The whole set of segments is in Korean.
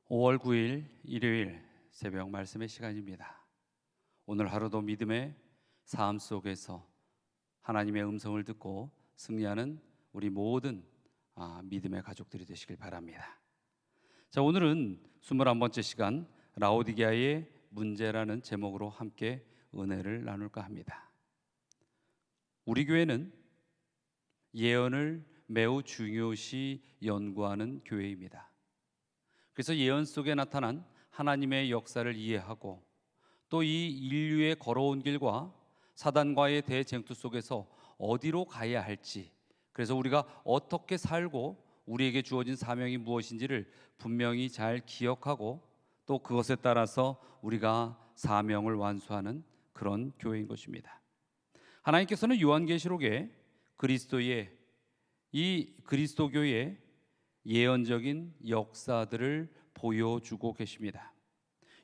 5월 9일 일요일 새벽 말씀의 시간입니다. 오늘 하루도 믿음의 삶 속에서 하나님의 음성을 듣고 승리하는 우리 모든 믿음의 가족들이 되시길 바랍니다. 자, 오늘은 21번째 시간 라오디게아의 문제라는 제목으로 함께 은혜를 나눌까 합니다. 우리 교회는 예언을 매우 중요시 연구하는 교회입니다. 그래서 예언 속에 나타난 하나님의 역사를 이해하고 또 이 인류의 걸어온 길과 사단과의 대쟁투 속에서 어디로 가야 할지, 그래서 우리가 어떻게 살고 우리에게 주어진 사명이 무엇인지를 분명히 잘 기억하고 또 그것에 따라서 우리가 사명을 완수하는 그런 교회인 것입니다. 하나님께서는 요한계시록에 그리스도교의 예언적인 역사들을 보여주고 계십니다.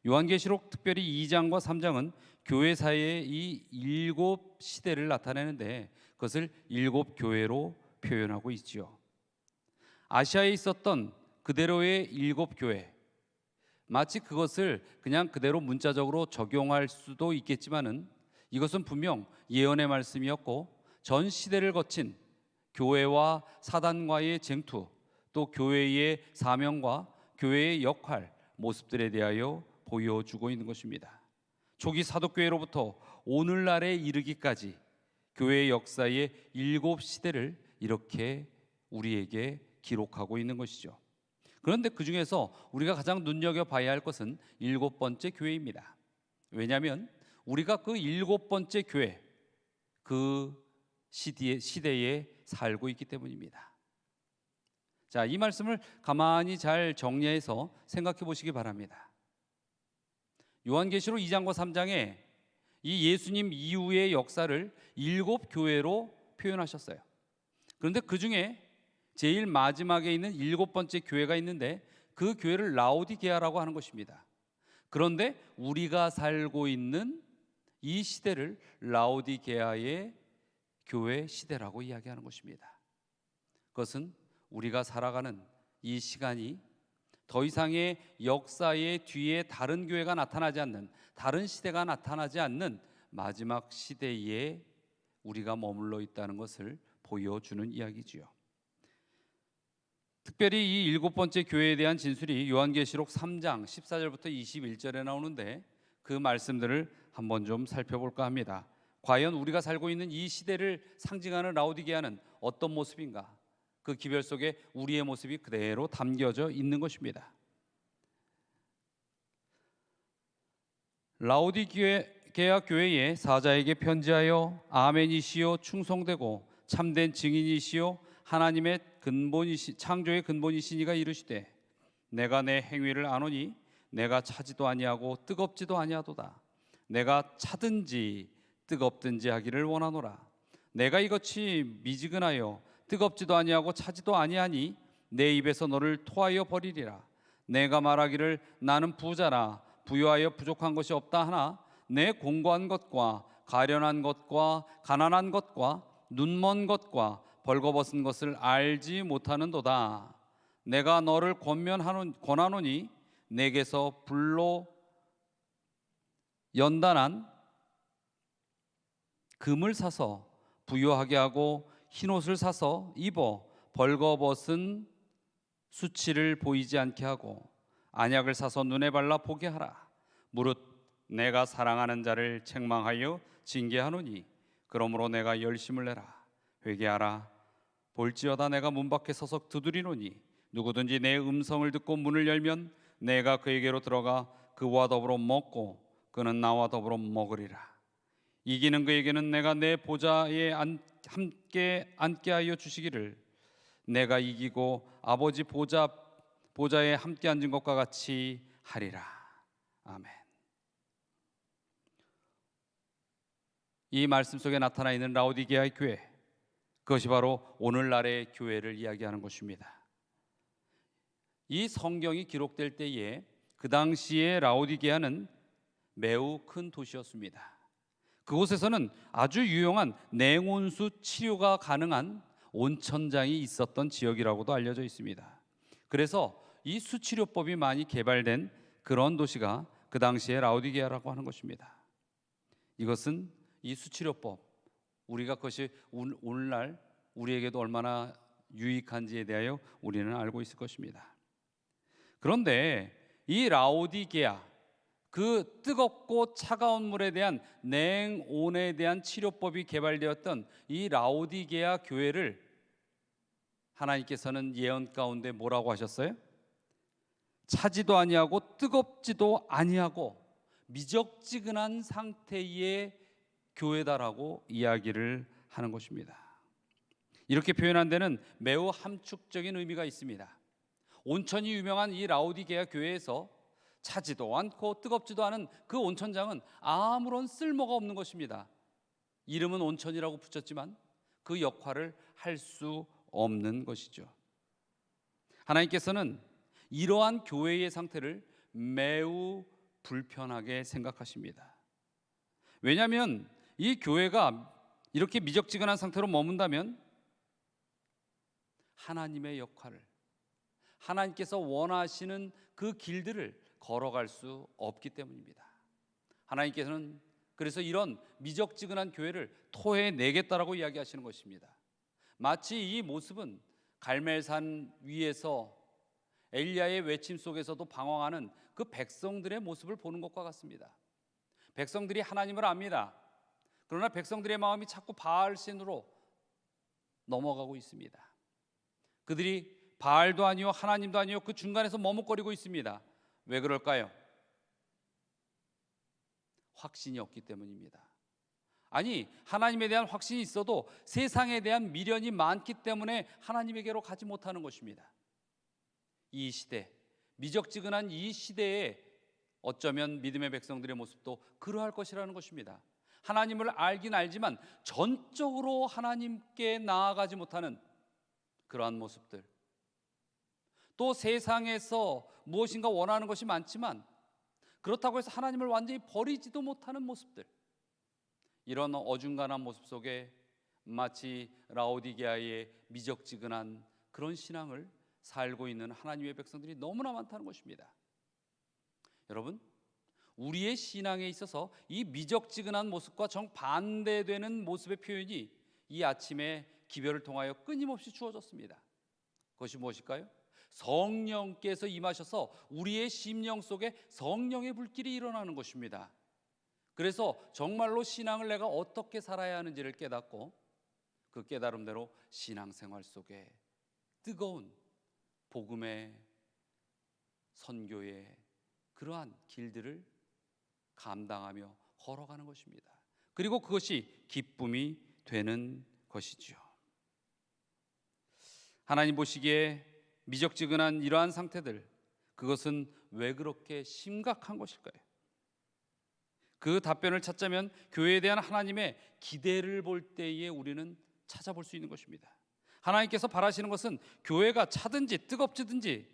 요한계시록 특별히 2장과 3장은 교회 사이의 이 7시대를 나타내는데 그것을 7교회로 표현하고 있지요. 아시아에 있었던 그대로의 7교회, 마치 그것을 그냥 그대로 문자적으로 적용할 수도 있겠지만은 이것은 분명 예언의 말씀이었고 전 시대를 거친 교회와 사단과의 쟁투, 또 교회의 사명과 교회의 역할, 모습들에 대하여 보여주고 있는 것입니다. 초기 사도교회로부터 오늘날에 이르기까지 교회의 역사의 7시대를 이렇게 우리에게 기록하고 있는 것이죠. 그런데 그 중에서 우리가 가장 눈여겨봐야 할 것은 7번째 교회입니다. 왜냐하면 우리가 그 7번째 교회, 그 시대에 살고 있기 때문입니다. 자, 이 말씀을 가만히 잘 정리해서 생각해 보시기 바랍니다. 요한계시록 2장과 3장에 이 예수님 이후의 역사를 7교회로 표현하셨어요. 그런데 그 중에 제일 마지막에 있는 7번째 교회가 있는데 그 교회를 라오디게아라고 하는 것입니다. 그런데 우리가 살고 있는 이 시대를 라오디게아의 교회 시대라고 이야기하는 것입니다. 그것은 우리가 살아가는 이 시간이 더 이상의 역사의 뒤에 다른 교회가 나타나지 않는, 다른 시대가 나타나지 않는 마지막 시대에 우리가 머물러 있다는 것을 보여주는 이야기지요. 특별히 이 7번째 교회에 대한 진술이 요한계시록 3장 14절부터 21절에 나오는데 그 말씀들을 한번 좀 살펴볼까 합니다. 과연 우리가 살고 있는 이 시대를 상징하는 라오디게아는 어떤 모습인가? 그 기별 속에 우리의 모습이 그대로 담겨져 있는 것입니다. 라오디게아 교회의 사자에게 편지하여 아멘이시요 충성되고 참된 증인이시요 하나님의 창조의 근본이시니가 이르시되 내가 내 행위를 아노니 내가 차지도 아니하고 뜨겁지도 아니하도다. 내가 차든지 뜨겁든지 하기를 원하노라. 내가 이것이 미지근하여 뜨겁지도 아니하고 차지도 아니하니 내 입에서 너를 토하여 버리리라. 내가 말하기를 나는 부자라 부유하여 부족한 것이 없다 하나 내 공고한 것과 가련한 것과 가난한 것과 눈먼 것과 벌거벗은 것을 알지 못하는도다. 내가 너를 권하노니 내게서 불로 연단한 금을 사서 부유하게 하고 흰옷을 사서 입어 벌거벗은 수치를 보이지 않게 하고 안약을 사서 눈에 발라 보게 하라. 무릇 내가 사랑하는 자를 책망하여 징계하노니 그러므로 내가 열심을 내라. 회개하라. 볼지어다 내가 문 밖에 서서 두드리노니 누구든지 내 음성을 듣고 문을 열면 내가 그에게로 들어가 그와 더불어 먹고 그는 나와 더불어 먹으리라. 이기는 그에게는 내가 내 보좌에 함께 앉게 하여 주시기를 내가 이기고 아버지 보좌에 함께 앉은 것과 같이 하리라. 아멘. 이 말씀 속에 나타나 있는 라오디게아의 교회, 그것이 바로 오늘날의 교회를 이야기하는 것입니다. 이 성경이 기록될 때에 그 당시에 라오디게아는 매우 큰 도시였습니다. 그곳에서는 아주 유용한 냉온수 치료가 가능한 온천장이 있었던 지역이라고도 알려져 있습니다. 그래서 이 수치료법이 많이 개발된 그런 도시가 그 당시에 라오디게아라고 하는 것입니다. 이것은 이 수치료법, 우리가 그것이 오늘날 우리에게도 얼마나 유익한지에 대하여 우리는 알고 있을 것입니다. 그런데 이 라오디게아, 그 뜨겁고 차가운 물에 대한 냉온에 대한 치료법이 개발되었던 이 라오디게아 교회를 하나님께서는 예언 가운데 뭐라고 하셨어요? 차지도 아니하고 뜨겁지도 아니하고 미적지근한 상태의 교회다라고 이야기를 하는 것입니다. 이렇게 표현한 데는 매우 함축적인 의미가 있습니다. 온천이 유명한 이 라오디게아 교회에서 차지도 않고 뜨겁지도 않은 그 온천장은 아무런 쓸모가 없는 것입니다. 이름은 온천이라고 붙였지만 그 역할을 할 수 없는 것이죠. 하나님께서는 이러한 교회의 상태를 매우 불편하게 생각하십니다. 왜냐하면 이 교회가 이렇게 미적지근한 상태로 머문다면 하나님의 역할을, 하나님께서 원하시는 그 길들을 걸어갈 수 없기 때문입니다. 하나님께서는 그래서 이런 미적지근한 교회를 토해내겠다라고 이야기하시는 것입니다. 마치 이 모습은 갈멜산 위에서 엘리야의 외침 속에서도 방황하는 그 백성들의 모습을 보는 것과 같습니다. 백성들이 하나님을 압니다. 그러나 백성들의 마음이 자꾸 바알신으로 넘어가고 있습니다. 그들이 바알도 아니요 하나님도 아니요 그 중간에서 머뭇거리고 있습니다. 왜 그럴까요? 확신이 없기 때문입니다. 아니, 하나님에 대한 확신이 있어도 세상에 대한 미련이 많기 때문에 하나님에게로 가지 못하는 것입니다. 이 시대, 미적지근한 이 시대에 어쩌면 믿음의 백성들의 모습도 그러할 것이라는 것입니다. 하나님을 알긴 알지만 전적으로 하나님께 나아가지 못하는 그러한 모습들, 또 세상에서 무엇인가 원하는 것이 많지만 그렇다고 해서 하나님을 완전히 버리지도 못하는 모습들, 이런 어중간한 모습 속에 마치 라오디게아의 미적지근한 그런 신앙을 살고 있는 하나님의 백성들이 너무나 많다는 것입니다. 여러분, 우리의 신앙에 있어서 이 미적지근한 모습과 정반대되는 모습의 표현이 이 아침에 기별을 통하여 끊임없이 주어졌습니다. 그것이 무엇일까요? 성령께서 임하셔서 우리의 심령 속에 성령의 불길이 일어나는 것입니다. 그래서 정말로 신앙을 내가 어떻게 살아야 하는지를 깨닫고 그 깨달음대로 신앙생활 속에 뜨거운 복음의 선교의 그러한 길들을 감당하며 걸어가는 것입니다. 그리고 그것이 기쁨이 되는 것이죠. 하나님 보시기에 미적지근한 이러한 상태들, 그것은 왜 그렇게 심각한 것일까요? 그 답변을 찾자면 교회에 대한 하나님의 기대를 볼 때에 우리는 찾아볼 수 있는 것입니다. 하나님께서 바라시는 것은 교회가 차든지 뜨겁지든지,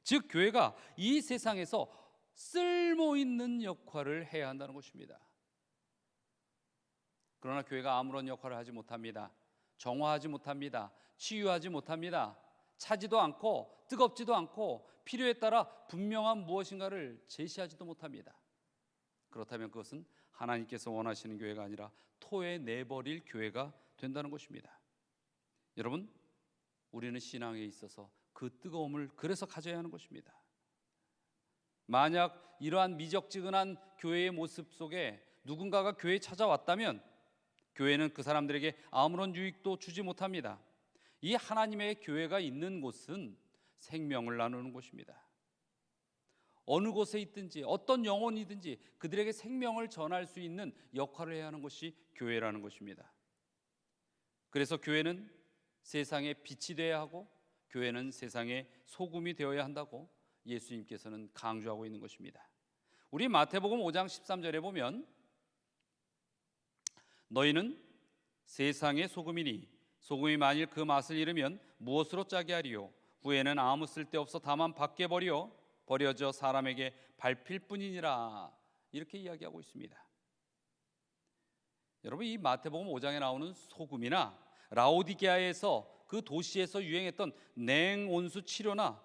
즉 교회가 이 세상에서 쓸모있는 역할을 해야 한다는 것입니다. 그러나 교회가 아무런 역할을 하지 못합니다. 정화하지 못합니다. 치유하지 못합니다. 차지도 않고 뜨겁지도 않고 필요에 따라 분명한 무엇인가를 제시하지도 못합니다. 그렇다면 그것은 하나님께서 원하시는 교회가 아니라 토해내버릴 교회가 된다는 것입니다. 여러분, 우리는 신앙에 있어서 그 뜨거움을 그래서 가져야 하는 것입니다. 만약 이러한 미적지근한 교회의 모습 속에 누군가가 교회에 찾아왔다면 교회는 그 사람들에게 아무런 유익도 주지 못합니다. 이 하나님의 교회가 있는 곳은 생명을 나누는 곳입니다. 어느 곳에 있든지 어떤 영혼이든지 그들에게 생명을 전할 수 있는 역할을 해야 하는 것이 교회라는 것입니다. 그래서 교회는 세상의 빛이 되어야 하고 교회는 세상의 소금이 되어야 한다고 예수님께서는 강조하고 있는 것입니다. 우리 마태복음 5장 13절에 보면 너희는 세상의 소금이니 소금이 만일 그 맛을 잃으면 무엇으로 짜게 하리요? 후에는 아무 쓸데없어 다만 밖에 버려져 사람에게 밟힐 뿐이니라. 이렇게 이야기하고 있습니다. 여러분, 이 마태복음 5장에 나오는 소금이나 라오디게아에서 그 도시에서 유행했던 냉온수 치료나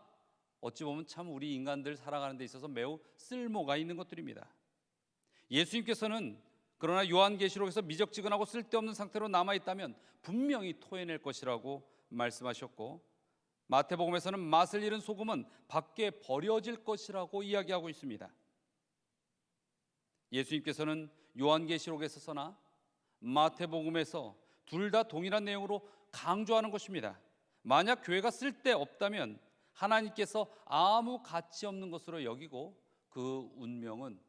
어찌 보면 참 우리 인간들 살아가는 데 있어서 매우 쓸모가 있는 것들입니다. 예수님께서는 그러나 요한계시록에서 미적지근하고 쓸데없는 상태로 남아있다면 분명히 토해낼 것이라고 말씀하셨고, 마태복음에서는 맛을 잃은 소금은 밖에 버려질 것이라고 이야기하고 있습니다. 예수님께서는 요한계시록에서나 마태복음에서 둘 다 동일한 내용으로 강조하는 것입니다. 만약 교회가 쓸데없다면 하나님께서 아무 가치 없는 것으로 여기고 그 운명은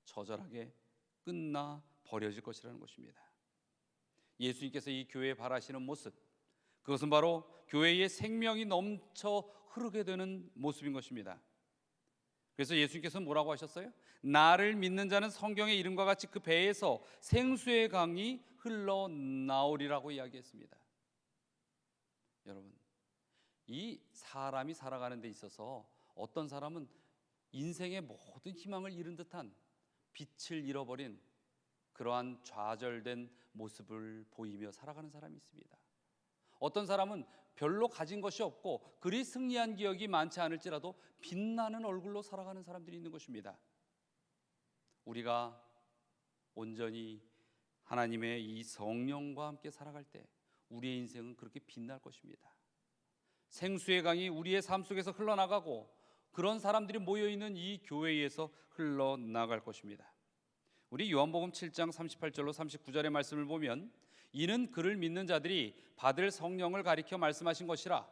처절하게 끝나 버려질 것이라는 것입니다. 예수님께서 이 교회에 바라시는 모습, 그것은 바로 교회의 생명이 넘쳐 흐르게 되는 모습인 것입니다. 그래서 예수님께서는 뭐라고 하셨어요? 나를 믿는 자는 성경의 이름과 같이 그 배에서 생수의 강이 흘러나오리라고 이야기했습니다. 여러분, 이 사람이 살아가는 데 있어서 어떤 사람은 인생의 모든 희망을 잃은 듯한 빛을 잃어버린 그러한 좌절된 모습을 보이며 살아가는 사람이 있습니다. 어떤 사람은 별로 가진 것이 없고 그리 승리한 기억이 많지 않을지라도 빛나는 얼굴로 살아가는 사람들이 있는 것입니다. 우리가 온전히 하나님의 이 성령과 함께 살아갈 때 우리의 인생은 그렇게 빛날 것입니다. 생수의 강이 우리의 삶 속에서 흘러나가고 그런 사람들이 모여있는 이 교회에서 흘러나갈 것입니다. 우리 요한복음 7장 38절로 39절의 말씀을 보면, 이는 그를 믿는 자들이 받을 성령을 가리켜 말씀하신 것이라.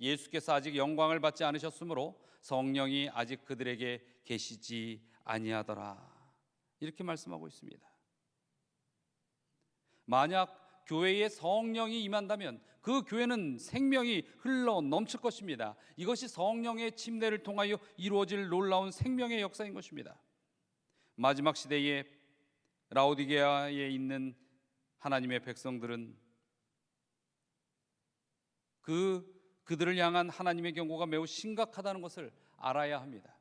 예수께서 아직 영광을 받지 않으셨으므로 성령이 아직 그들에게 계시지 아니하더라. 이렇게 말씀하고 있습니다. 만약 교회에 성령이 임한다면 그 교회는 생명이 흘러 넘칠 것입니다. 이것이 성령의 침례를 통하여 이루어질 놀라운 생명의 역사인 것입니다. 마지막 시대에 라오디게아에 있는 하나님의 백성들은 그들을 향한 하나님의 경고가 매우 심각하다는 것을 알아야 합니다.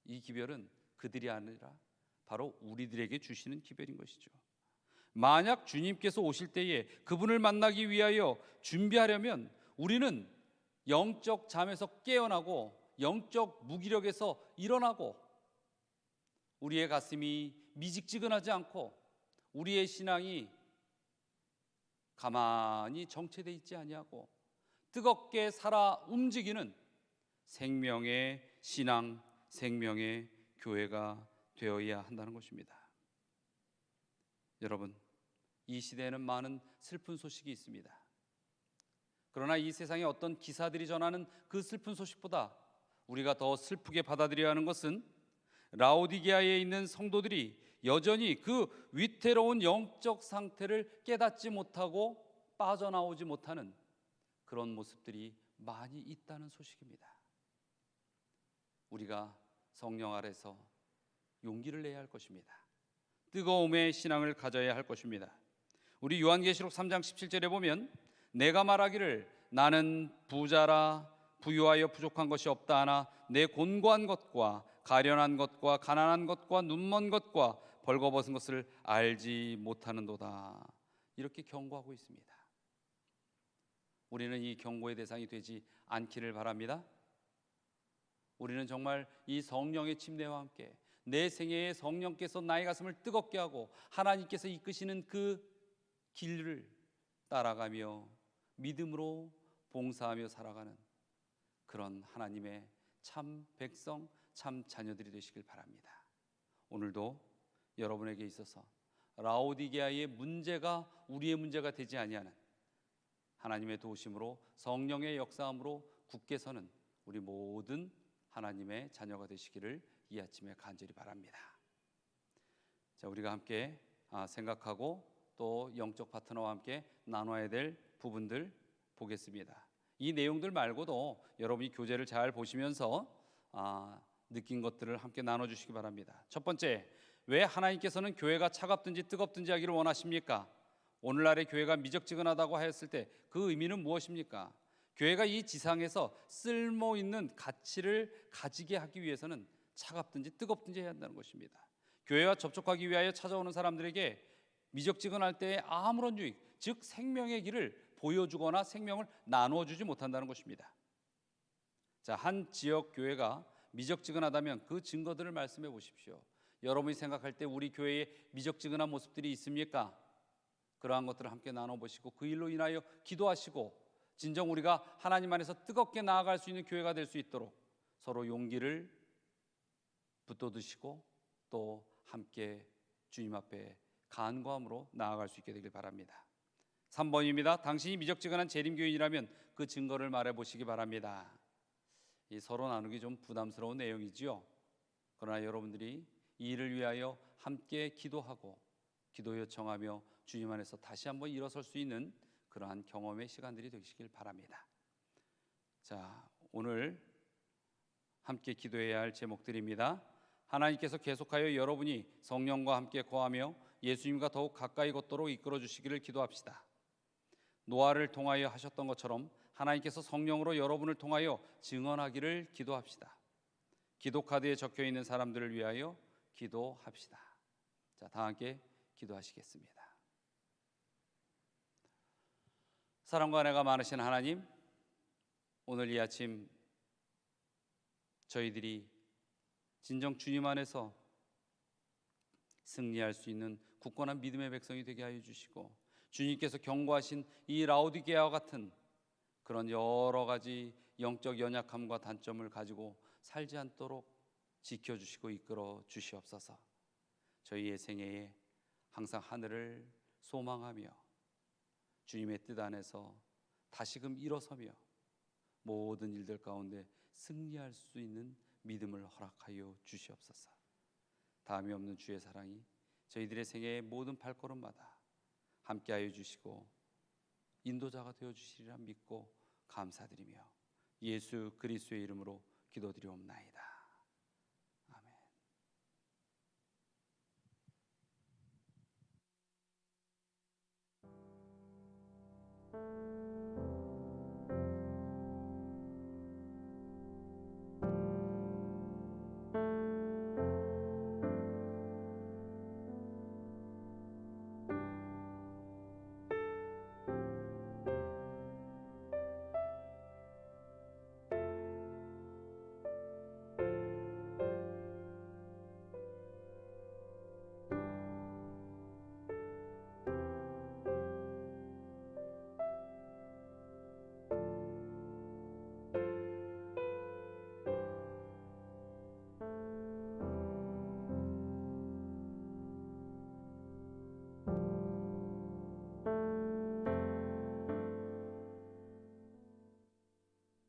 이 기별은 그들이 아니라 바로 우리들에게 주시는 기별인 것이죠. 만약 주님께서 오실 때에 그분을 만나기 위하여 준비하려면 우리는 영적 잠에서 깨어나고 영적 무기력에서 일어나고 우리의 가슴이 미직지근하지 않고 우리의 신앙이 가만히 정체되어 있지 아니하고 뜨겁게 살아 움직이는 생명의 신앙, 생명의 교회가 되어야 한다는 것입니다. 여러분, 이 시대에는 많은 슬픈 소식이 있습니다. 그러나 이 세상에 어떤 기사들이 전하는 그 슬픈 소식보다 우리가 더 슬프게 받아들여야 하는 것은 라오디게아에 있는 성도들이 여전히 그 위태로운 영적 상태를 깨닫지 못하고 빠져나오지 못하는 그런 모습들이 많이 있다는 소식입니다. 우리가 성령 아래서 용기를 내야 할 것입니다. 뜨거움의 신앙을 가져야 할 것입니다. 우리 요한계시록 3장 17절에 보면, 내가 말하기를 나는 부자라 부유하여 부족한 것이 없다 하나 내 곤고한 것과 가련한 것과 가난한 것과 눈먼 것과 벌거벗은 것을 알지 못하는도다. 이렇게 경고하고 있습니다. 우리는 이 경고의 대상이 되지 않기를 바랍니다. 우리는 정말 이 성령의 침례와 함께 내 생애에 성령께서 나의 가슴을 뜨겁게 하고 하나님께서 이끄시는 그 길을 따라가며 믿음으로 봉사하며 살아가는 그런 하나님의 참 백성, 참 자녀들이 되시길 바랍니다. 오늘도 여러분에게 있어서 라오디게아의 문제가 우리의 문제가 되지 아니하는 하나님의 도우심으로 성령의 역사함으로 굳게 서는 우리 모든 하나님의 자녀가 되시기를 이 아침에 간절히 바랍니다. 자, 우리가 함께 생각하고 또 영적 파트너와 함께 나눠야 될 부분들 보겠습니다. 이 내용들 말고도 여러분이 교재를 잘 보시면서 느낀 것들을 함께 나눠주시기 바랍니다. 첫 번째, 왜 하나님께서는 교회가 차갑든지 뜨겁든지 하기를 원하십니까? 오늘날의 교회가 미적지근하다고 하였을 때 그 의미는 무엇입니까? 교회가 이 지상에서 쓸모 있는 가치를 가지게 하기 위해서는 차갑든지 뜨겁든지 해야 한다는 것입니다. 교회와 접촉하기 위하여 찾아오는 사람들에게 미적지근할 때의 아무런 유익, 즉 생명의 길을 보여주거나 생명을 나누어주지 못한다는 것입니다. 자, 한 지역 교회가 미적지근하다면 그 증거들을 말씀해 보십시오. 여러분이 생각할 때 우리 교회에 미적지근한 모습들이 있습니까? 그러한 것들을 함께 나눠보시고 그 일로 인하여 기도하시고 진정 우리가 하나님 안에서 뜨겁게 나아갈 수 있는 교회가 될 수 있도록 서로 용기를 붙돋으시고 또 함께 주님 앞에 간구함으로 나아갈 수 있게 되길 바랍니다. 3번입니다. 당신이 미적지근한 재림교인이라면 그 증거를 말해보시기 바랍니다. 이 서로 나누기 좀 부담스러운 내용이지요. 그러나 여러분들이 이 일을 위하여 함께 기도하고 기도 요청하며 주님 안에서 다시 한번 일어설 수 있는 그러한 경험의 시간들이 되시길 바랍니다. 자, 오늘 함께 기도해야 할 제목들입니다. 하나님께서 계속하여 여러분이 성령과 함께 거하며 예수님과 더욱 가까이 걷도록 이끌어 주시기를 기도합시다. 노아를 통하여 하셨던 것처럼 하나님께서 성령으로 여러분을 통하여 증언하기를 기도합시다. 기도 카드에 적혀 있는 사람들을 위하여 기도합시다. 자, 다 함께 기도하시겠습니다. 사랑과 은혜가 많으신 하나님, 오늘 이 아침 저희들이 진정 주님 안에서 승리할 수 있는 굳건한 믿음의 백성이 되게 하여 주시고 주님께서 경고하신 이 라오디게아와 같은 그런 여러 가지 영적 연약함과 단점을 가지고 살지 않도록 지켜주시고 이끌어 주시옵소서. 저희의 생애에 항상 하늘을 소망하며 주님의 뜻 안에서 다시금 일어서며 모든 일들 가운데 승리할 수 있는 믿음을 허락하여 주시옵소서. 다음이 없는 주의 사랑이 저희들의 생애의 모든 발걸음마다 함께하여 주시고 인도자가 되어 주시리라 믿고 감사드리며 예수 그리스도의 이름으로 기도드리옵나이다. 아멘.